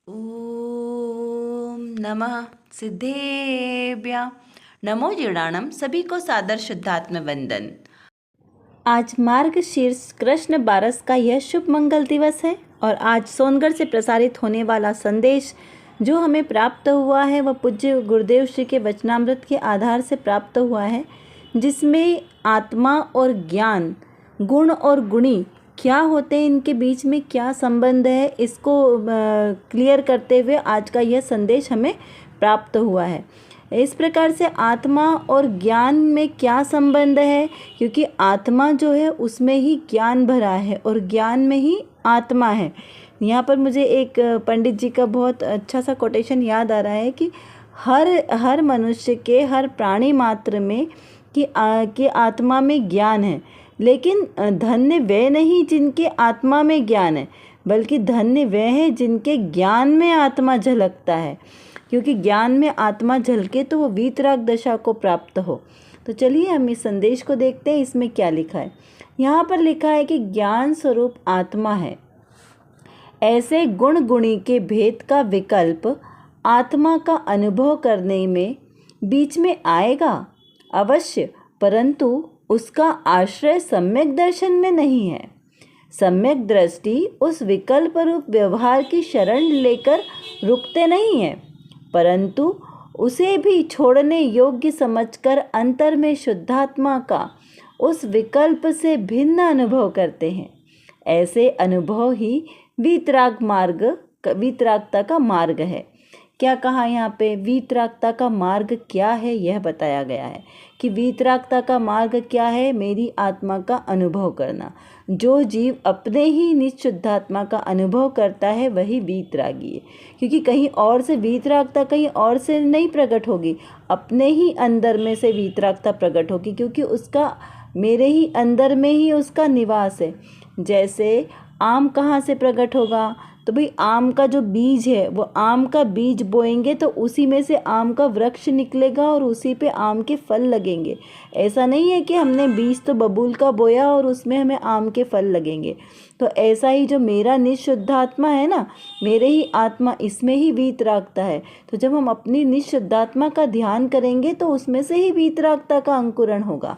ओम नमः सिद्धेभ्य नमो जीर्णाणम। सभी को सादर शुद्धात्म वंदन। आज मार्गशीर्ष कृष्ण बारस का यह शुभ मंगल दिवस है और आज सोनगढ़ से प्रसारित होने वाला संदेश जो हमें प्राप्त हुआ है वह पूज्य गुरुदेव श्री के वचनामृत के आधार से प्राप्त हुआ है, जिसमें आत्मा और ज्ञान, गुण और गुणी क्या होते हैं, इनके बीच में क्या संबंध है, इसको क्लियर करते हुए आज का यह संदेश हमें प्राप्त हुआ है। इस प्रकार से आत्मा और ज्ञान में क्या संबंध है, क्योंकि आत्मा जो है उसमें ही ज्ञान भरा है और ज्ञान में ही आत्मा है। यहाँ पर मुझे एक पंडित जी का बहुत अच्छा सा कोटेशन याद आ रहा है कि हर मनुष्य के, हर प्राणी मात्र में कि आत्मा में ज्ञान है, लेकिन धन्य वे नहीं जिनके आत्मा में ज्ञान है, बल्कि धन्य वे हैं जिनके ज्ञान में आत्मा झलकता है, क्योंकि ज्ञान में आत्मा झलके तो वो वीतराग दशा को प्राप्त हो। तो चलिए हम इस संदेश को देखते हैं, इसमें क्या लिखा है। यहाँ पर लिखा है कि ज्ञान स्वरूप आत्मा है, ऐसे गुण गुणी के भेद का विकल्प आत्मा का अनुभव करने में बीच में आएगा अवश्य, परंतु उसका आश्रय सम्यक दर्शन में नहीं है। सम्यक दृष्टि उस विकल्प रूप व्यवहार की शरण लेकर रुकते नहीं है, परंतु उसे भी छोड़ने योग्य समझकर अंतर में शुद्धात्मा का उस विकल्प से भिन्न अनुभव करते हैं। ऐसे अनुभव ही वीतरागता का मार्ग है। क्या कहा यहाँ पे? वीतरागता का मार्ग क्या है यह बताया गया है कि वीतरागता का मार्ग क्या है? मेरी आत्मा का अनुभव करना। जो जीव अपने ही निज शुद्धात्मा का अनुभव करता है वही वीतरागी है, क्योंकि कहीं और से वीतरागता कहीं और से नहीं प्रकट होगी, अपने ही अंदर में से वीतरागता प्रकट होगी, क्योंकि उसका मेरे ही अंदर में ही उसका निवास है। जैसे आम कहाँ से प्रकट होगा? तो भाई आम का जो बीज है वो आम का बीज बोएंगे तो उसी में से आम का वृक्ष निकलेगा और उसी पे आम के फल लगेंगे। ऐसा नहीं है कि हमने बीज तो बबूल का बोया और उसमें हमें आम के फल लगेंगे। तो ऐसा ही जो मेरा निःशुद्धात्मा है ना, मेरे ही आत्मा, इसमें ही वीतरागता है। तो जब हम अपनी निःशुद्धात्मा का ध्यान करेंगे तो उसमें से ही वीतरागता का अंकुरण होगा,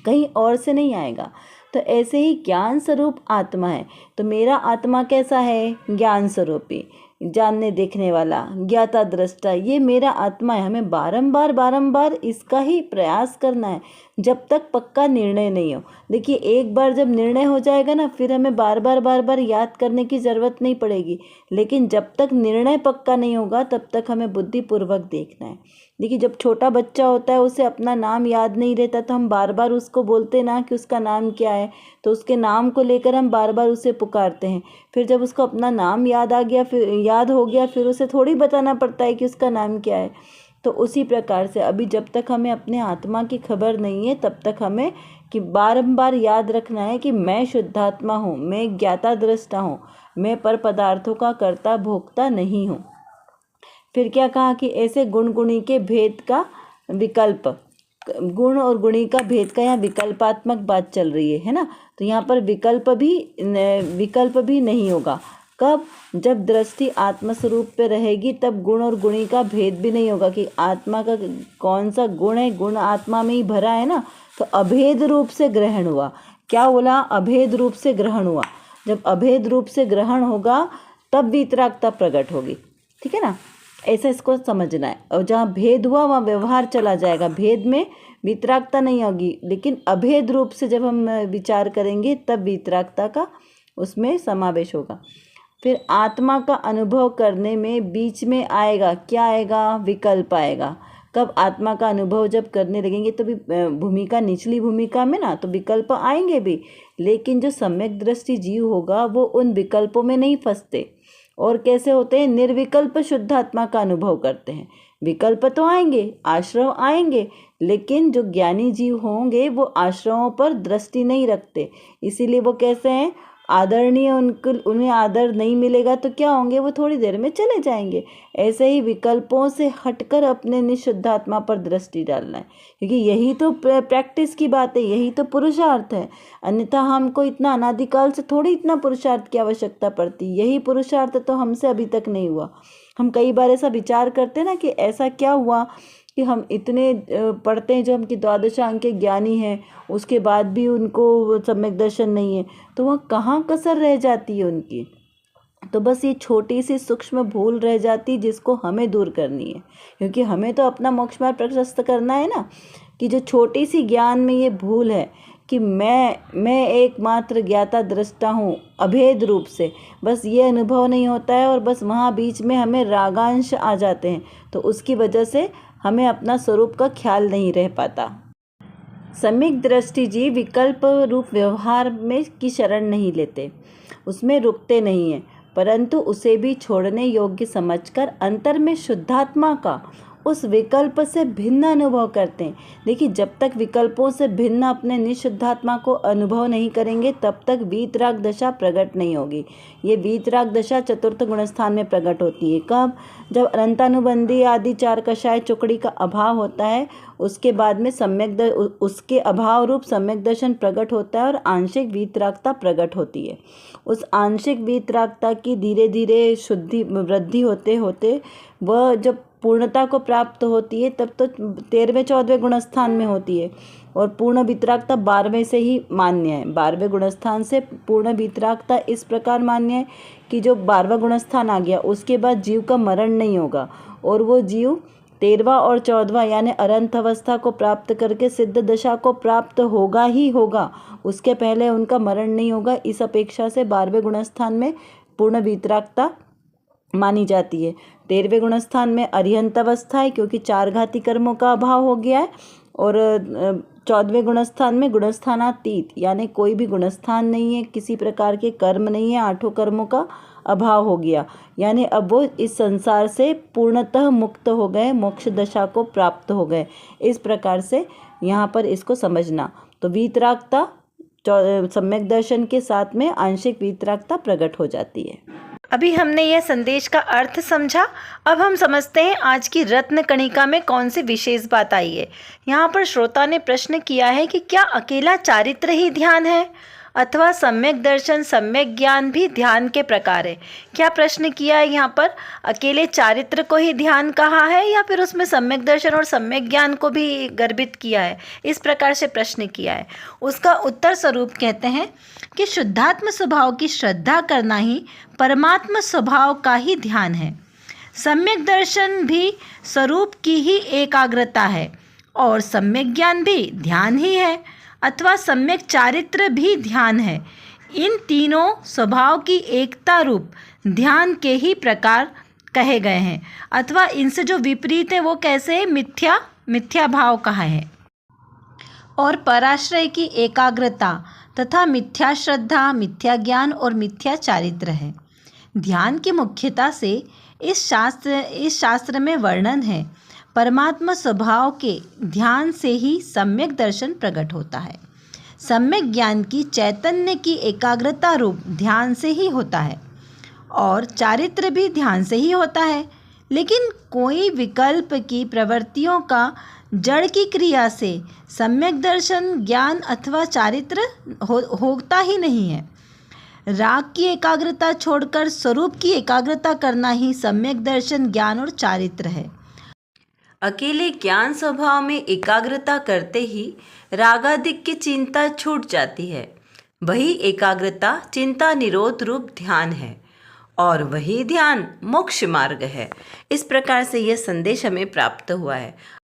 कहीं और से नहीं आएगा। तो ऐसे ही ज्ञान स्वरूप आत्मा है। तो मेरा आत्मा कैसा है? ज्ञान स्वरूपी, जानने देखने वाला, ज्ञाता दृष्टा, ये मेरा आत्मा है। हमें बारंबार इसका ही प्रयास करना है जब तक पक्का निर्णय नहीं हो। देखिए, एक बार जब निर्णय हो जाएगा ना, फिर हमें बार बार याद करने की ज़रूरत नहीं पड़ेगी। लेकिन जब तक निर्णय पक्का नहीं होगा तब तक हमें बुद्धिपूर्वक देखना है। देखिए, जब छोटा बच्चा होता है उसे अपना नाम याद नहीं रहता तो हम बार बार उसको बोलते ना कि उसका नाम क्या है, तो उसके नाम को लेकर हम बार बार उसे पुकारते हैं। फिर जब उसको अपना नाम याद हो गया फिर उसे थोड़ी बताना पड़ता है कि उसका नाम क्या है। तो उसी प्रकार से अभी जब तक हमें अपने आत्मा की खबर नहीं है तब तक हमें कि बारंबार याद रखना है कि मैं शुद्धात्मा हूँ, मैं ज्ञाता दृष्टा हूँ, मैं पर पदार्थों का कर्ता भोक्ता नहीं हूँ। फिर क्या कहा कि ऐसे गुण गुणी के भेद का विकल्प, गुण और गुणी का भेद का यहाँ विकल्पात्मक बात चल रही है ना। तो यहाँ पर विकल्प भी नहीं होगा। कब? जब दृष्टि आत्मस्वरूप पे रहेगी तब गुण और गुणी का भेद भी नहीं होगा कि आत्मा का कौन सा गुण है, गुण आत्मा में ही भरा है ना। तो अभेद रूप से ग्रहण हुआ। क्या बोला? अभेद रूप से ग्रहण हुआ। जब अभेद रूप से ग्रहण होगा तब वीतरागता प्रकट होगी। ठीक है ना, ऐसा इसको समझना है। और जहाँ भेद हुआ वहाँ व्यवहार चला जाएगा, भेद में वीतरागता नहीं होगी। लेकिन अभेद रूप से जब हम विचार करेंगे तब वीतरागता का उसमें समावेश होगा। फिर आत्मा का अनुभव करने में बीच में आएगा, क्या आएगा? विकल्प आएगा। कब? आत्मा का अनुभव जब करने लगेंगे तो भी भूमिका, निचली भूमिका में ना, तो विकल्प आएंगे भी। लेकिन जो सम्यक दृष्टि जीव होगा वो उन विकल्पों में नहीं फंसते। और कैसे होते हैं? निर्विकल्प शुद्धात्मा का अनुभव करते हैं। विकल्प तो आएंगे, आश्रव आएंगे, लेकिन जो ज्ञानी जीव होंगे वो आश्रवों पर दृष्टि नहीं रखते। इसीलिए वो कैसे हैं? आदरणीय उन्हें आदर नहीं मिलेगा तो क्या होंगे, वो थोड़ी देर में चले जाएंगे। ऐसे ही विकल्पों से हटकर अपने निःशुद्धात्मा पर दृष्टि डालना है, क्योंकि यही तो प्रैक्टिस की बात है, यही तो पुरुषार्थ है। अन्यथा हमको इतना अनादिकाल से थोड़ी इतना पुरुषार्थ की आवश्यकता पड़ती, यही पुरुषार्थ तो हमसे अभी तक नहीं हुआ। हम कई बार ऐसा विचार करते हैं ना कि ऐसा क्या हुआ कि हम इतने पढ़ते हैं, जो हम कि द्वादशांक के ज्ञानी हैं, उसके बाद भी उनको सम्यक दर्शन नहीं है, तो वह कहाँ कसर रह जाती है उनकी। तो बस ये छोटी सी सूक्ष्म भूल रह जाती, जिसको हमें दूर करनी है, क्योंकि हमें तो अपना मोक्ष मार्ग प्रशस्त करना है ना। कि जो छोटी सी ज्ञान में ये भूल है कि मैं एकमात्र ज्ञाता दृष्टा हूँ अभेद रूप से, बस ये अनुभव नहीं होता है, और बस वहाँ बीच में हमें रागांश आ जाते हैं, तो उसकी वजह से हमें अपना स्वरूप का ख्याल नहीं रह पाता। सम्यक दृष्टि जी विकल्प रूप व्यवहार में की शरण नहीं लेते, उसमें रुकते नहीं हैं, परंतु उसे भी छोड़ने योग्य समझकर अंतर में शुद्धात्मा का उस विकल्प से भिन्न अनुभव करते हैं। देखिए, जब तक विकल्पों से भिन्न अपने निःशुद्धात्मा को अनुभव नहीं करेंगे, तब तक वीतराग दशा प्रकट नहीं होगी। ये वीतराग दशा चतुर्थ गुणस्थान में प्रकट होती है। कब? जब अनंतानुबंधी आदि 4 कषाय चुकड़ी का अभाव होता है, उसके बाद में उसके अभाव रूप सम्यक दर्शन प्रकट होता है, और आंशिक वीतरागता प्रकट होती है। उस आंशिक वीतरागता की धीरे धीरे शुद्धि वृद्धि होते होते वह जब पूर्णता को प्राप्त होती है, तब तो 13वें 14वें गुणस्थान में होती है, और पूर्ण वितरागता 12वें से ही मान्य है। 12वें गुणस्थान से पूर्ण वितरागता इस प्रकार मान्य है कि जो 12वां गुणस्थान आ गया, उसके बाद जीव का मरण नहीं होगा, और वो जीव 13वां और 14वां यानी अरंत अवस्था को प्राप्त करके सिद्ध दशा को प्राप्त होगा ही होगा, उसके पहले उनका मरण नहीं होगा। इस अपेक्षा से 12वें गुणस्थान में पूर्ण वितरागता मानी जाती है। 13वें गुणस्थान में अरिहंत अवस्था है, क्योंकि 4 घाती कर्मों का अभाव हो गया है, और 14वें गुणस्थान में गुणस्थानातीत यानी कोई भी गुणस्थान नहीं है, किसी प्रकार के कर्म नहीं है, 8 कर्मों का अभाव हो गया, यानी अब वो इस संसार से पूर्णतः मुक्त हो गए, मोक्ष दशा को प्राप्त हो गए। इस प्रकार से यहाँ पर इसको समझना। तो वीतरागता सम्यक दर्शन के साथ में आंशिक वीतरागता प्रकट हो जाती है। अभी हमने यह संदेश का अर्थ समझा। अब हम समझते हैं आज की रत्न कणिका में कौन सी विशेष बात आई है। यहाँ पर श्रोता ने प्रश्न किया है कि क्या अकेला चारित्र ही ध्यान है, अथवा सम्यक दर्शन सम्यक ज्ञान भी ध्यान के प्रकार है। क्या प्रश्न किया है यहाँ पर? अकेले चारित्र को ही ध्यान कहा है, या फिर उसमें सम्यक दर्शन और सम्यक ज्ञान को भी गर्भित किया है? इस प्रकार से प्रश्न किया है। उसका उत्तर स्वरूप कहते हैं कि शुद्धात्म स्वभाव की श्रद्धा करना ही परमात्म स्वभाव का ही ध्यान है। सम्यक दर्शन भी स्वरूप की ही एकाग्रता है, और सम्यक ज्ञान भी ध्यान ही है, अथवा सम्यक चारित्र भी ध्यान है। इन तीनों स्वभाव की एकता रूप ध्यान के ही प्रकार कहे गए हैं, अथवा इनसे जो विपरीत है वो कैसे? मिथ्या भाव कहा है। और पराश्रय की एकाग्रता तथा मिथ्या श्रद्धा, मिथ्या ज्ञान और मिथ्या चारित्र है। ध्यान की मुख्यता से इस शास्त्र में वर्णन है। परमात्मा स्वभाव के ध्यान से ही सम्यक दर्शन प्रकट होता है। सम्यक ज्ञान की चैतन्य की एकाग्रता रूप ध्यान से ही होता है, और चारित्र भी ध्यान से ही होता है। लेकिन कोई विकल्प की प्रवृत्तियों का जड़ की क्रिया से सम्यक दर्शन ज्ञान अथवा चारित्र होता ही नहीं है। राग की एकाग्रता छोड़कर स्वरूप की एकाग्रता करना ही सम्यक दर्शन ज्ञान और चारित्र है। अकेले ज्ञान स्वभाव में एकाग्रता करते ही रागादिक की चिंता छूट जाती है। वही एकाग्रता चिंता निरोध रूप ध्यान है, और वही ध्यान मोक्ष मार्ग है। इस प्रकार से यह संदेश हमें प्राप्त हुआ है।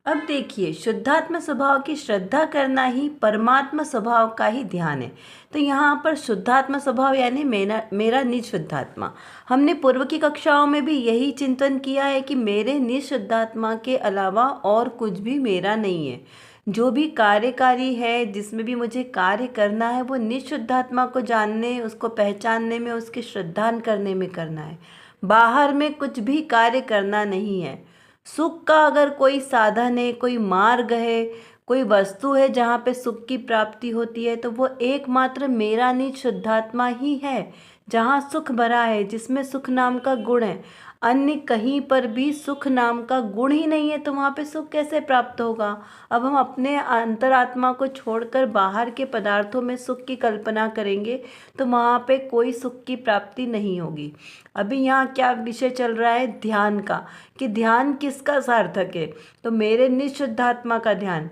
अब देखिए, शुद्धात्म स्वभाव की श्रद्धा करना ही परमात्मा स्वभाव का ही ध्यान है। तो यहाँ पर शुद्धात्मा स्वभाव यानी मेरा निज शुद्धात्मा। हमने पूर्व की कक्षाओं में भी यही चिंतन किया है कि मेरे निज शुद्धात्मा के अलावा और कुछ भी मेरा नहीं है। जो भी कार्यकारी है, जिसमें भी मुझे कार्य करना है, वो निज शुद्धात्मा को जानने, उसको पहचानने में, उसके श्रद्धान करने में करना है। बाहर में कुछ भी कार्य करना नहीं है। सुख का अगर कोई साधन है, कोई मार्ग है, कोई वस्तु है जहाँ पे सुख की प्राप्ति होती है, तो वो एकमात्र मेरा निज शुद्धात्मा ही है, जहाँ सुख भरा है, जिसमें सुख नाम का गुण है। अन्य कहीं पर भी सुख नाम का गुण ही नहीं है, तो वहाँ पे सुख कैसे प्राप्त होगा। अब हम अपने अंतरात्मा को छोड़कर बाहर के पदार्थों में सुख की कल्पना करेंगे तो वहाँ पे कोई सुख की प्राप्ति नहीं होगी। अभी यहाँ क्या विषय चल रहा है, ध्यान का, कि ध्यान किसका सार्थक है, तो मेरे निःशुद्धात्मा का ध्यान।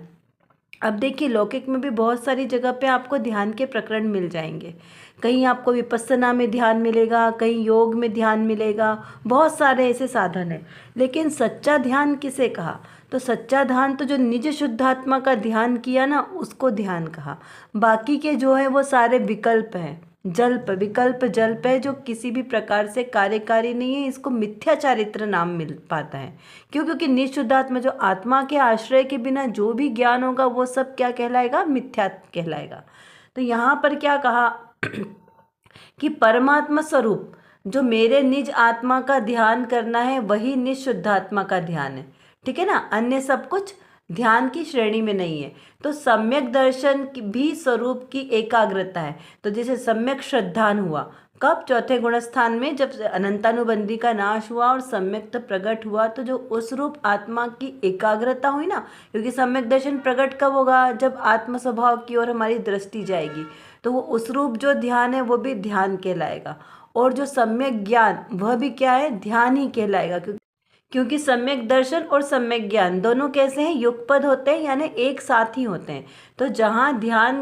अब देखिए लौकिक में भी बहुत सारी जगह पे आपको ध्यान के प्रकरण मिल जाएंगे। कहीं आपको विपस्सना में ध्यान मिलेगा, कहीं योग में ध्यान मिलेगा, बहुत सारे ऐसे साधन हैं। लेकिन सच्चा ध्यान किसे कहा, तो सच्चा ध्यान तो जो निज शुद्धात्मा का ध्यान किया ना, उसको ध्यान कहा। बाकी के जो है वो सारे विकल्प हैं, जल्प, विकल्प जल्प है, जो किसी भी प्रकार से कार्यकारी नहीं है। इसको मिथ्या चारित्र नाम मिल पाता है। क्यों? क्योंकि निःशुद्धात्मा जो आत्मा के आश्रय के बिना जो भी ज्ञान होगा वो सब क्या कहलाएगा, मिथ्या कहलाएगा। तो यहाँ पर क्या कहा कि परमात्मा स्वरूप जो मेरे निज आत्मा का ध्यान करना है वही निःशुद्धात्मा का ध्यान है। ठीक है ना, अन्य सब कुछ ध्यान की श्रेणी में नहीं है। तो सम्यक दर्शन की भी स्वरूप की एकाग्रता है। तो जैसे सम्यक श्रद्धान हुआ कब, चौथे गुणस्थान में, जब अनंतानुबंधी का नाश हुआ और सम्यक प्रकट हुआ, तो जो उस रूप आत्मा की एकाग्रता हुई ना, क्योंकि सम्यक दर्शन प्रकट कब होगा, जब आत्म स्वभाव की ओर हमारी दृष्टि जाएगी, तो वो उस रूप जो ध्यान है वो भी ध्यान कहलाएगा। और जो सम्यक ज्ञान वह भी क्या है, ध्यान ही कहलाएगा। क्योंकि सम्यक दर्शन और सम्यक ज्ञान दोनों कैसे हैं, युगपद होते हैं, यानी एक साथ ही होते हैं। तो जहाँ ध्यान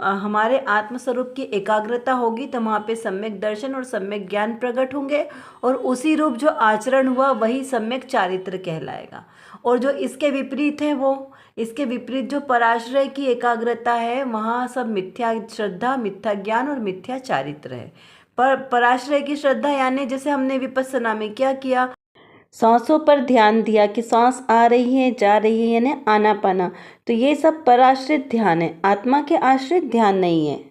हमारे आत्मस्वरूप की एकाग्रता होगी तो वहाँ पे सम्यक दर्शन और सम्यक ज्ञान प्रकट होंगे, और उसी रूप जो आचरण हुआ वही सम्यक चारित्र कहलाएगा। और जो इसके विपरीत है, वो इसके विपरीत जो पराश्रय की एकाग्रता है, वहाँ सब मिथ्या श्रद्धा, मिथ्या ज्ञान और मिथ्या चारित्र है। पर पराश्रय की श्रद्धा यानी जैसे हमने विपस्सना में क्या किया, सांसों पर ध्यान दिया कि सांस आ रही है, जा रही है, यानी आना पाना, तो ये सब पराश्रित ध्यान है, आत्मा के आश्रित ध्यान नहीं है।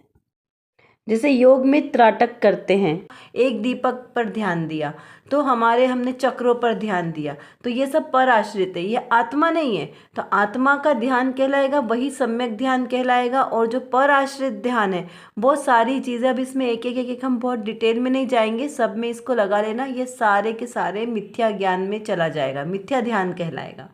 जैसे योग में त्राटक करते हैं, एक दीपक पर ध्यान दिया, तो हमने चक्रों पर ध्यान दिया, तो ये सब पर आश्रित है, ये आत्मा नहीं है। तो आत्मा का ध्यान कहलाएगा वही सम्यक ध्यान कहलाएगा। और जो पर आश्रित ध्यान है वो सारी चीज़ें, अब इसमें एक एक हम बहुत डिटेल में नहीं जाएंगे, सब में इसको लगा लेना, ये सारे के सारे मिथ्या ज्ञान में चला जाएगा, मिथ्या ध्यान कहलाएगा।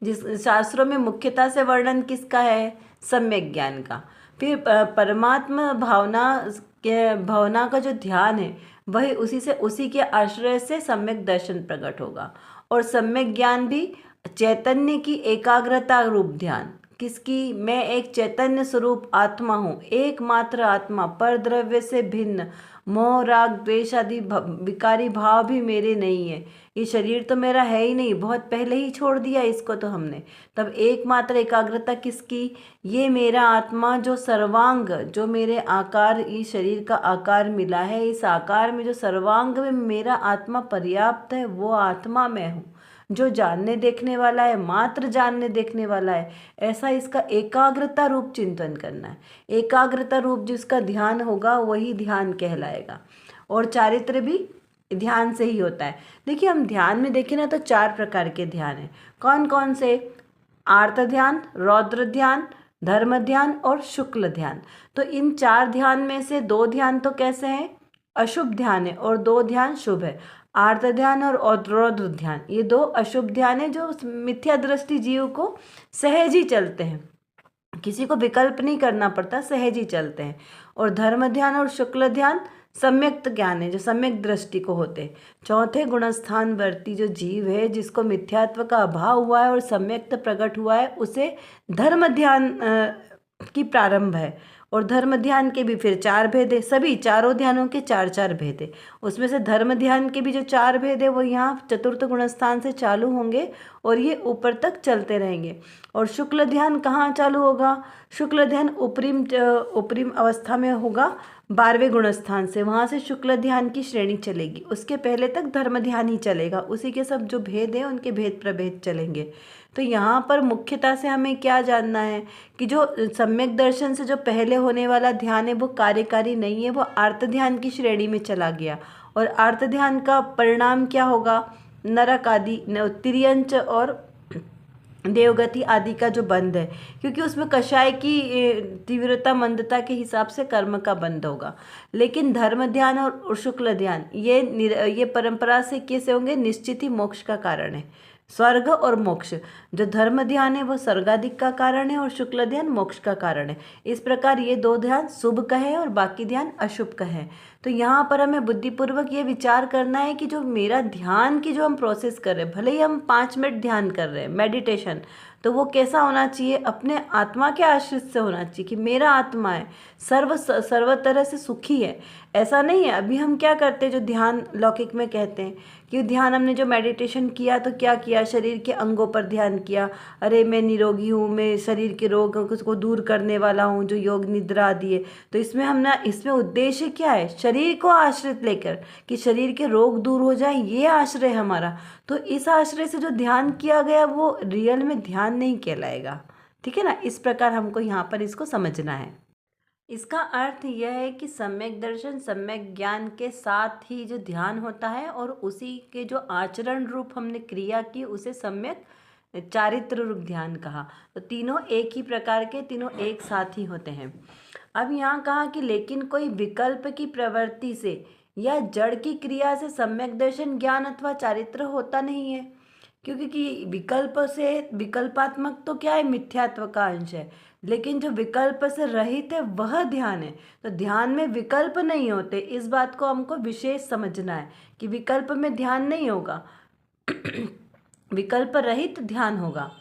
जिस शास्त्रों में मुख्यता से वर्णन किसका है, सम्यक ज्ञान का। फिर परमात्मा भावना का जो ध्यान है वही उसी के आश्रय से सम्यक दर्शन प्रकट होगा। और सम्यक ज्ञान भी चैतन्य की एकाग्रता रूप ध्यान, किसकी, मैं एक चैतन्य स्वरूप आत्मा हूँ, एकमात्र आत्मा, पर द्रव्य से भिन्न, मोह राग द्वेष आदि विकारी भाव भी मेरे नहीं है, ये शरीर तो मेरा है ही नहीं, बहुत पहले ही छोड़ दिया इसको तो हमने। तब एकमात्र एकाग्रता किसकी, ये मेरा आत्मा जो सर्वांग, जो मेरे आकार, इस शरीर का आकार मिला है, इस आकार में जो सर्वांग में मेरा आत्मा पर्याप्त है, वो आत्मा मैं हूँ, जो जानने देखने वाला है, मात्र जानने देखने वाला है। ऐसा इसका एकाग्रता रूप चिंतन करना है। एकाग्रता रूप जिसका ध्यान होगा वही ध्यान कहलाएगा। और चारित्र भी ध्यान से ही होता है। देखिए हम ध्यान में देखें ना तो 4 प्रकार के ध्यान हैं। कौन कौन से, आर्त ध्यान, रौद्र ध्यान, धर्म ध्यान और शुक्ल ध्यान। तो इन 4 ध्यान में से 2 ध्यान तो कैसे हैं, अशुभ ध्यान है, और 2 ध्यान शुभ है। आर्त ध्यान और रौद्र ध्यान, ये 2 अशुभ ध्यान है जो मिथ्या दृष्टि जीव को सहज ही चलते हैं, किसी को विकल्प नहीं करना पड़ता, सहज ही चलते हैं। और धर्म ध्यान और शुक्ल ध्यान सम्यक्त ज्ञान है, जो सम्यक दृष्टि को होते हैं। चौथे गुणस्थान वर्ती जो जीव है, जिसको मिथ्यात्व का अभाव हुआ है और सम्यक्त प्रकट हुआ है, उसे धर्म ध्यान की प्रारंभ है। और धर्म ध्यान के भी फिर 4 भेद है, सभी चारों ध्यानों के 4 भेद है। उसमें से धर्म ध्यान के भी जो 4 भेद है वो यहाँ चतुर्थ गुणस्थान से चालू होंगे और ये ऊपर तक चलते रहेंगे। और शुक्ल ध्यान कहाँ चालू होगा, शुक्ल ध्यान उपरिम अवस्था में होगा 12वें गुणस्थान से, वहाँ से शुक्ल ध्यान की श्रेणी चलेगी। उसके पहले तक धर्म ध्यान ही चलेगा, उसी के सब जो भेद हैं उनके भेद प्रभेद चलेंगे। तो यहाँ पर मुख्यतः से हमें क्या जानना है कि जो सम्यक दर्शन से जो पहले होने वाला ध्यान है वो कार्यकारी नहीं है, वो आर्त ध्यान की श्रेणी में चला गया। और आर्त ध्यान का परिणाम क्या होगा, नरक आदि, तिर्यंच और देवगति आदि का जो बंध है, क्योंकि उसमें कषाय की तीव्रता मंदता के हिसाब से कर्म का बंध होगा। लेकिन धर्म ध्यान और शुक्ल ध्यान ये परंपरा से कैसे होंगे, निश्चित ही मोक्ष का कारण है। स्वर्ग और मोक्ष, जो धर्म ध्यान है वो स्वर्गाधिक का कारण है और शुक्ल ध्यान मोक्ष का कारण है। इस प्रकार ये दो ध्यान शुभ का है और बाकी ध्यान अशुभ का है। तो यहाँ पर हमें बुद्धिपूर्वक ये विचार करना है कि जो मेरा ध्यान की जो हम प्रोसेस कर रहे हैं, भले ही हम 5 मिनट ध्यान कर रहे हैं मेडिटेशन, तो वो कैसा होना चाहिए, अपने आत्मा के आश्रित से होना चाहिए कि मेरा आत्मा है सर्व तरह से सुखी है। ऐसा नहीं है अभी हम क्या करते हैं, जो ध्यान लौकिक में कहते हैं कि ध्यान हमने जो मेडिटेशन किया तो क्या किया, शरीर के अंगों पर ध्यान किया, अरे मैं निरोगी हूँ, मैं शरीर के रोग को दूर करने वाला हूँ, जो योग निद्रा आदि है। तो इसमें उद्देश्य क्या है, शरीर को आश्रित लेकर कि शरीर के रोग दूर हो जाए, ये आश्रय है हमारा। तो इस आश्रय से जो ध्यान किया गया वो रियल में ध्यान नहीं कहलाएगा। ठीक है ना, इस प्रकार हमको यहाँ पर इसको समझना है। इसका अर्थ यह है कि सम्यक दर्शन सम्यक ज्ञान के साथ ही जो ध्यान होता है और उसी के जो आचरण रूप हमने क्रिया की उसे सम्यक चारित्र रूप ध्यान कहा। तो तीनों एक ही प्रकार के, तीनों एक साथ ही होते हैं। अब यहाँ कहा कि लेकिन कोई विकल्प की प्रवृत्ति से या जड़ की क्रिया से सम्यक दर्शन ज्ञान अथवा चारित्र होता नहीं है, क्योंकि विकल्प से विकल्पात्मक तो क्या है, मिथ्यात्व का अंश है, लेकिन जो विकल्प से रहित है वह ध्यान है। तो ध्यान में विकल्प नहीं होते, इस बात को हमको विशेष समझना है कि विकल्प में ध्यान नहीं होगा विकल्प रहित ध्यान होगा।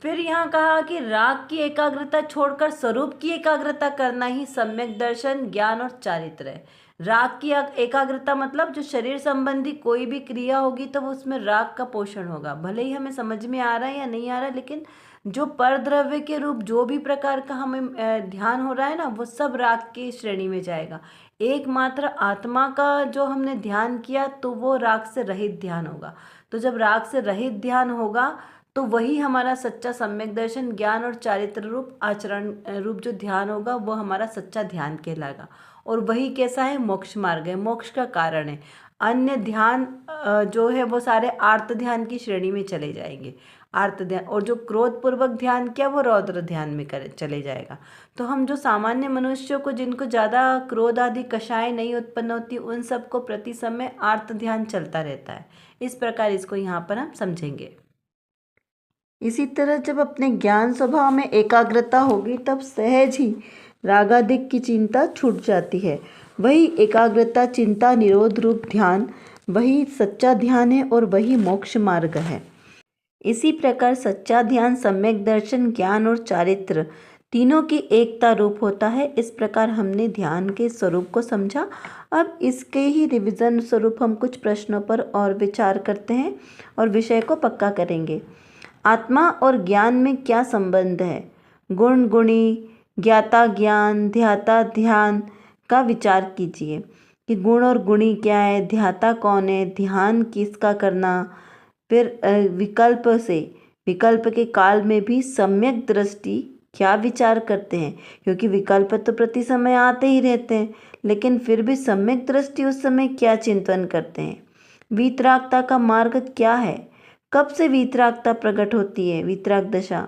फिर यहाँ कहा कि राग की एकाग्रता छोड़कर स्वरूप की एकाग्रता करना ही सम्यक दर्शन ज्ञान और चारित्र है। राग की एकाग्रता मतलब जो शरीर संबंधी कोई भी क्रिया होगी तो वो उसमें राग का पोषण होगा, भले ही हमें समझ में आ रहा है या नहीं आ रहा है, लेकिन जो परद्रव्य के रूप जो भी प्रकार का हमें ध्यान हो रहा है ना, वो सब राग की श्रेणी में जाएगा। एकमात्र आत्मा का जो हमने ध्यान किया तो वो राग से रहित ध्यान होगा। तो जब राग से रहित ध्यान होगा तो वही हमारा सच्चा सम्यक दर्शन ज्ञान और चारित्र रूप आचरण रूप जो ध्यान होगा वो हमारा सच्चा ध्यान कहलाएगा। और वही कैसा है, मोक्ष मार्ग है, मोक्ष का कारण है। अन्य ध्यान जो है वो सारे आर्त ध्यान की श्रेणी में चले जाएंगे, आर्त ध्यान, और जो क्रोध पूर्वक ध्यान किया वो रौद्र ध्यान में चले जाएगा। तो हम जो सामान्य मनुष्यों को जिनको ज़्यादा क्रोध आदि कषाय नहीं उत्पन्न होती, उन सबको प्रति समय आर्त ध्यान चलता रहता है। इस प्रकार इसको यहाँ पर हम समझेंगे। इसी तरह जब अपने ज्ञान स्वभाव में एकाग्रता होगी तब सहज ही रागादिक की चिंता छूट जाती है। वही एकाग्रता चिंता निरोध रूप ध्यान वही सच्चा ध्यान है और वही मोक्ष मार्ग है। इसी प्रकार सच्चा ध्यान सम्यक दर्शन ज्ञान और चारित्र तीनों की एकता रूप होता है। इस प्रकार हमने ध्यान के स्वरूप को समझा। अब इसके ही रिवीजन स्वरूप हम कुछ प्रश्नों पर और विचार करते हैं और विषय को पक्का करेंगे। आत्मा और ज्ञान में क्या संबंध है? गुण गुणी, ज्ञाता ज्ञान, ध्याता ध्यान का विचार कीजिए कि गुण और गुणी क्या है, ध्याता कौन है, ध्यान किसका करना। फिर विकल्प के काल में भी सम्यक दृष्टि क्या विचार करते हैं, क्योंकि विकल्प तो प्रति समय आते ही रहते हैं, लेकिन फिर भी सम्यक दृष्टि उस समय क्या चिंतन करते हैं। वीतरागता का मार्ग क्या है, कब से वीतरागता प्रकट होती है, वीतराग दशा।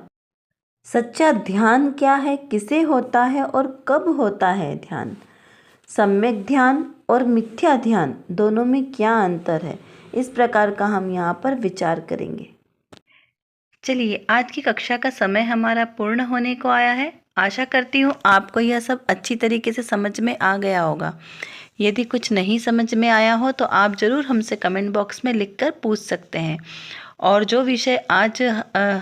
सच्चा ध्यान क्या है, किसे होता है और कब होता है ध्यान। सम्यक ध्यान और मिथ्या ध्यान दोनों में क्या अंतर है, इस प्रकार का हम यहाँ पर विचार करेंगे। चलिए, आज की कक्षा का समय हमारा पूर्ण होने को आया है। आशा करती हूँ आपको यह सब अच्छी तरीके से समझ में आ गया होगा। यदि कुछ नहीं समझ में आया हो तो आप ज़रूर हमसे कमेंट बॉक्स में लिखकर पूछ सकते हैं। और जो विषय आज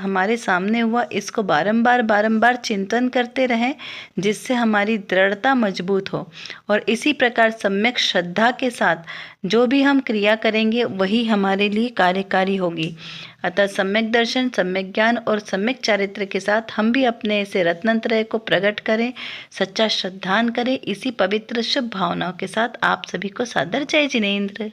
हमारे सामने हुआ, इसको बारंबार चिंतन करते रहें, जिससे हमारी दृढ़ता मजबूत हो। और इसी प्रकार सम्यक श्रद्धा के साथ जो भी हम क्रिया करेंगे वही हमारे लिए कार्यकारी होगी। अतः सम्यक दर्शन, सम्यक ज्ञान और सम्यक चारित्र के साथ हम भी अपने ऐसे रत्नत्रय को प्रकट करें, सच्चा श्रद्धान करें। इसी पवित्र शुभ भावनाओं के साथ आप सभी को सादर जय जिनेंद्र।